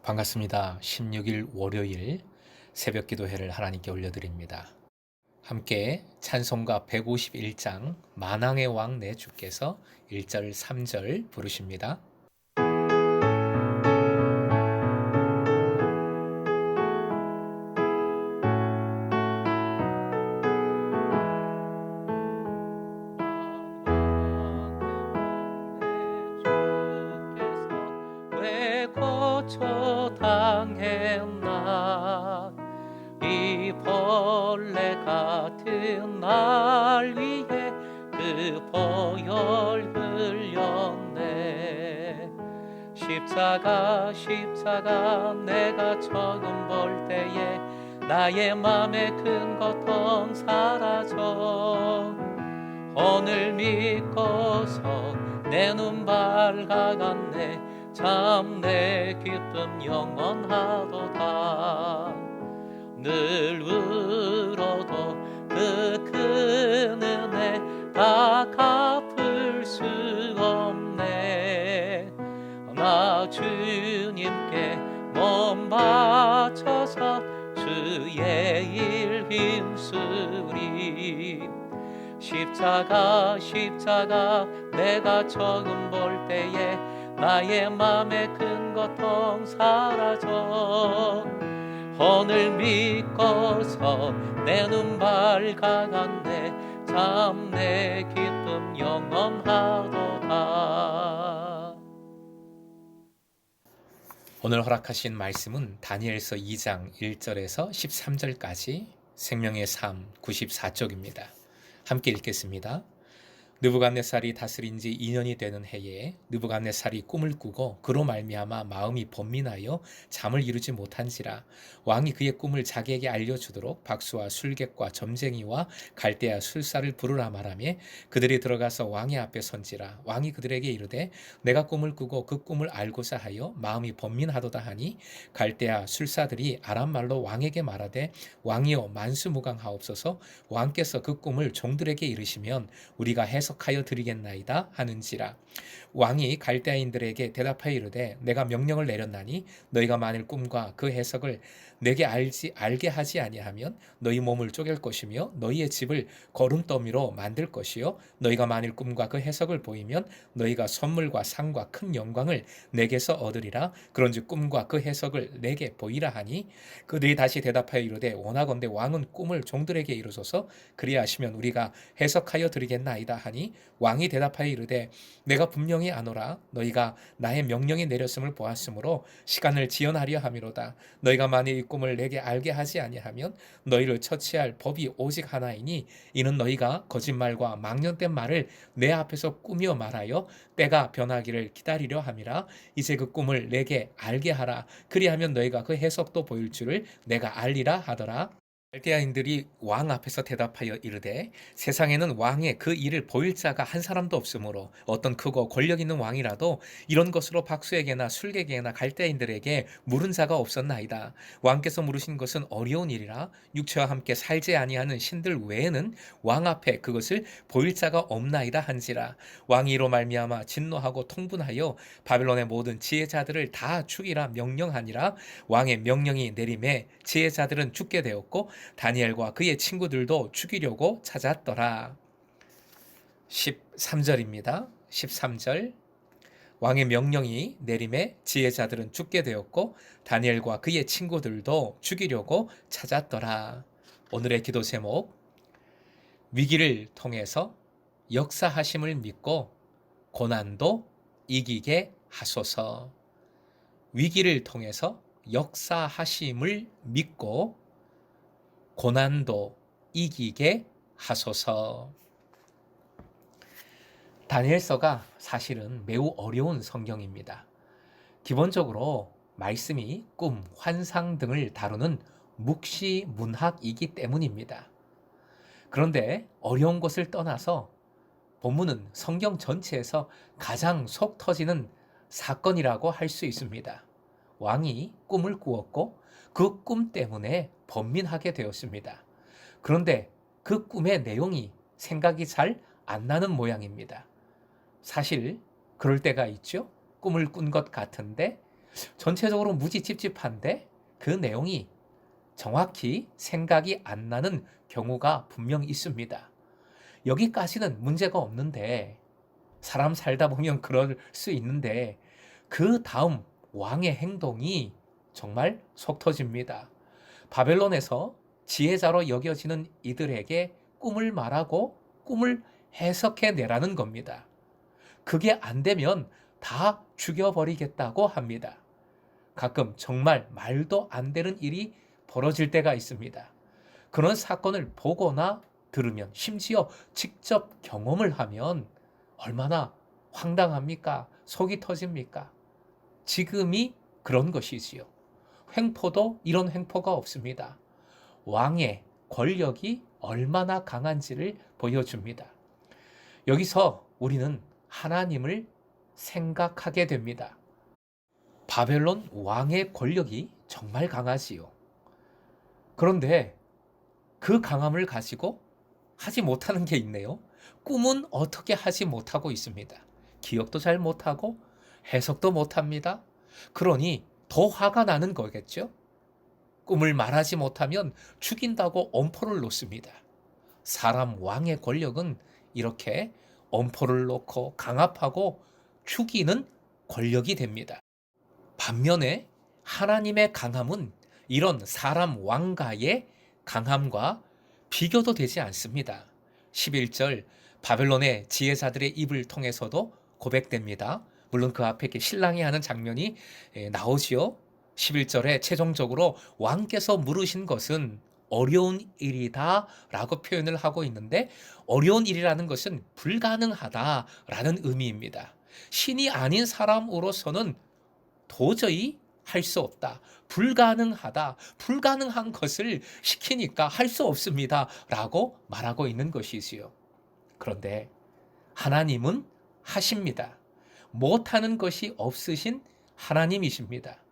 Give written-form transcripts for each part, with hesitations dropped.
반갑습니다. 16일 월요일 새벽 기도회를 하나님께 올려드립니다. 함께 찬송가 151장 만왕의 왕 내 주께서 1절 3절 부르십니다. 왜 거처당했나 이 벌레 같은 날 위해 그 보혈 흘렸네. 십자가 내가 처음 볼 때에 나의 맘에 큰 고통 사라져 오늘 믿고서 내 눈 밝아갔네. 참 내 기쁨 영원하도다. 늘 울어도 그 큰 은혜 다 갚을 수 없네. 나 주님께 몸 바쳐서 주의 일 힘쓰리. 십자가 내가 처음 볼 때에 나의 맘에 큰 고통 사라져 오늘 믿고서 내 눈 밝아갔네. 참 내 기쁨 영원하도다. 오늘 허락하신 말씀은 다니엘서 2장 1절에서 13절까지 생명의 삶 94쪽입니다. 함께 읽겠습니다. 느부갓네살이 다스린 지 2년이 되는 해에 느부갓네살이 꿈을 꾸고 그로 말미암아 마음이 번민하여 잠을 이루지 못한지라 왕이 그의 꿈을 자기에게 알려주도록 박수와 술객과 점쟁이와 갈대아 술사를 부르라 말하며 그들이 들어가서 왕의 앞에 선지라. 왕이 그들에게 이르되 내가 꿈을 꾸고 그 꿈을 알고자 하여 마음이 번민하도다 하니 갈대아 술사들이 아람말로 왕에게 말하되 왕이여 만수무강하옵소서. 왕께서 그 꿈을 종들에게 이르시면 우리가 해석하여 드리겠나이다 하는지라. 왕이 갈대아인들에게 대답하여 이르되 내가 명령을 내렸나니 너희가 만일 꿈과 그 해석을 내게 알게 하지 아니하면 너희 몸을 쪼갤 것이며 너희의 집을 거름더미로 만들 것이요 너희가 만일 꿈과 그 해석을 보이면 너희가 선물과 상과 큰 영광을 내게서 얻으리라. 그런즉 꿈과 그 해석을 내게 보이라 하니 그들이 다시 대답하여 이르되 원하건대 왕은 꿈을 종들에게 이루소서. 그리하시면 우리가 해석하여 드리겠나이다 하니 왕이 대답하여 이르되 내가 분명히 아노라. 너희가 나의 명령이 내렸음을 보았으므로 시간을 지연하려 함이로다. 너희가 만일 이 꿈을 내게 알게 하지 아니하면 너희를 처치할 법이 오직 하나이니 이는 너희가 거짓말과 망령된 말을 내 앞에서 꾸며 말하여 때가 변하기를 기다리려 함이라. 이제 그 꿈을 내게 알게 하라. 그리하면 너희가 그 해석도 보일 줄을 내가 알리라 하더라. 갈대아인들이 왕 앞에서 대답하여 이르되 세상에는 왕의 그 일을 보일 자가 한 사람도 없으므로 어떤 크고 권력 있는 왕이라도 이런 것으로 박수에게나 술객에게나 갈대아인들에게 물은 자가 없었나이다. 왕께서 물으신 것은 어려운 일이라 육체와 함께 살지 아니하는 신들 외에는 왕 앞에 그것을 보일 자가 없나이다 한지라. 왕이 이로 말미암아 진노하고 통분하여 바벨론의 모든 지혜자들을 다 죽이라 명령하니라. 왕의 명령이 내림에 지혜자들은 죽게 되었고 다니엘과 그의 친구들도 죽이려고 찾았더라. 13절입니다. 13절 왕의 명령이 내림에 지혜자들은 죽게 되었고 다니엘과 그의 친구들도 죽이려고 찾았더라. 오늘의 기도 제목 위기를 통해서 역사하심을 믿고 고난도 이기게 하소서. 위기를 통해서 역사하심을 믿고 고난도 이기게 하소서. 다니엘서가 사실은 매우 어려운 성경입니다. 기본적으로 말씀이 꿈, 환상 등을 다루는 묵시문학이기 때문입니다. 그런데 어려운 것을 떠나서 본문은 성경 전체에서 가장 속 터지는 사건이라고 할 수 있습니다. 왕이 꿈을 꾸었고 그 꿈 때문에 번민하게 되었습니다. 그런데 그 꿈의 내용이 생각이 잘 안 나는 모양입니다. 사실 그럴 때가 있죠. 꿈을 꾼 것 같은데 전체적으로 무지 찝찝한데 그 내용이 정확히 생각이 안 나는 경우가 분명 있습니다. 여기까지는 문제가 없는데 사람 살다 보면 그럴 수 있는데 그 다음 왕의 행동이 정말 속 터집니다. 바벨론에서 지혜자로 여겨지는 이들에게 꿈을 말하고 꿈을 해석해 내라는 겁니다. 그게 안 되면 다 죽여버리겠다고 합니다. 가끔 정말 말도 안 되는 일이 벌어질 때가 있습니다. 그런 사건을 보거나 들으면, 심지어 직접 경험을 하면 얼마나 황당합니까? 속이 터집니까? 지금이 그런 것이지요. 횡포도 이런 횡포가 없습니다. 왕의 권력이 얼마나 강한지를 보여줍니다. 여기서 우리는 하나님을 생각하게 됩니다. 바벨론 왕의 권력이 정말 강하지요. 그런데 그 강함을 가지고 하지 못하는 게 있네요. 꿈은 어떻게 하지 못하고 있습니다. 기억도 잘 못하고 해석도 못합니다. 그러니 더 화가 나는 거겠죠. 꿈을 말하지 못하면 죽인다고 엄포를 놓습니다. 사람 왕의 권력은 이렇게 엄포를 놓고 강압하고 죽이는 권력이 됩니다. 반면에 하나님의 강함은 이런 사람 왕가의 강함과 비교도 되지 않습니다. 11절 바벨론의 지혜자들의 입을 통해서도 고백됩니다. 물론 그 앞에 이렇게 신랑이 하는 장면이 나오지요. 11절에 최종적으로 왕께서 물으신 것은 어려운 일이다 라고 표현을 하고 있는데, 어려운 일이라는 것은 불가능하다라는 의미입니다. 신이 아닌 사람으로서는 도저히 할 수 없다. 불가능하다. 불가능한 것을 시키니까 할 수 없습니다. 라고 말하고 있는 것이지요. 그런데 하나님은 하십니다. 못하는 것이 없으신 하나님이십니다.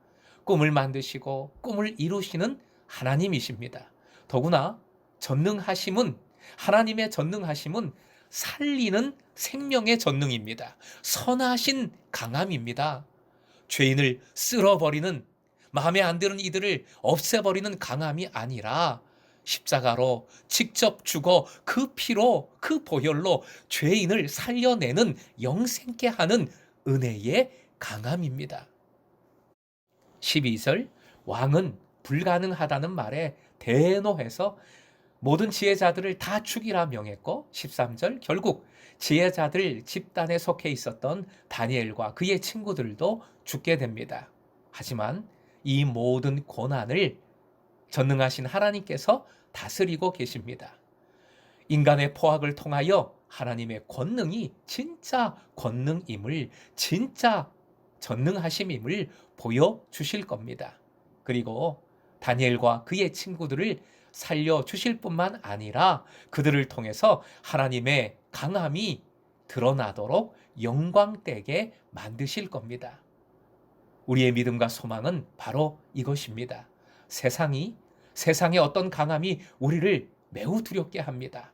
꿈을 만드시고 꿈을 이루시는 하나님이십니다. 더구나 전능하심은, 하나님의 전능하심은 살리는 생명의 전능입니다. 선하신 강함입니다. 죄인을 쓸어버리는, 마음에 안 드는 이들을 없애버리는 강함이 아니라 십자가로 직접 죽어 그 피로, 그 보혈로 죄인을 살려내는, 영생케 하는 은혜의 강함입니다. 12절 왕은 불가능하다는 말에 대노해서 모든 지혜자들을 다 죽이라 명했고, 13절 결국 지혜자들 집단에 속해 있었던 다니엘과 그의 친구들도 죽게 됩니다. 하지만 이 모든 고난을 전능하신 하나님께서 다스리고 계십니다. 인간의 포악을 통하여 하나님의 권능이 진짜 권능임을, 진짜 전능하심임을 보여주실 겁니다. 그리고 다니엘과 그의 친구들을 살려주실 뿐만 아니라 그들을 통해서 하나님의 강함이 드러나도록 영광되게 만드실 겁니다. 우리의 믿음과 소망은 바로 이것입니다. 세상의 어떤 강함이 우리를 매우 두렵게 합니다.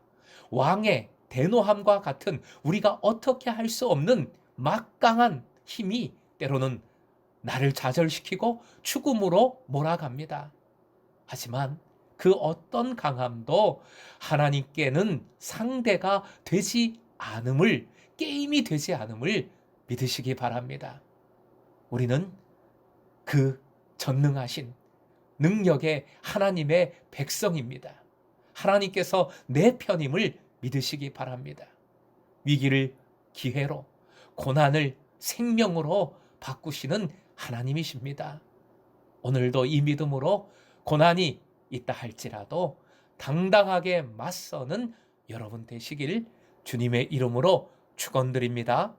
왕의 대노함과 같은, 우리가 어떻게 할 수 없는 막강한 힘이 때로는 나를 좌절시키고 죽음으로 몰아갑니다. 하지만 그 어떤 강함도 하나님께는 상대가 되지 않음을, 게임이 되지 않음을 믿으시기 바랍니다. 우리는 그 전능하신 능력의 하나님의 백성입니다. 하나님께서 내 편임을 믿으시기 바랍니다. 위기를 기회로, 고난을 생명으로 바꾸시는 하나님이십니다. 오늘도 이 믿음으로 고난이 있다 할지라도 당당하게 맞서는 여러분 되시길 주님의 이름으로 축원드립니다.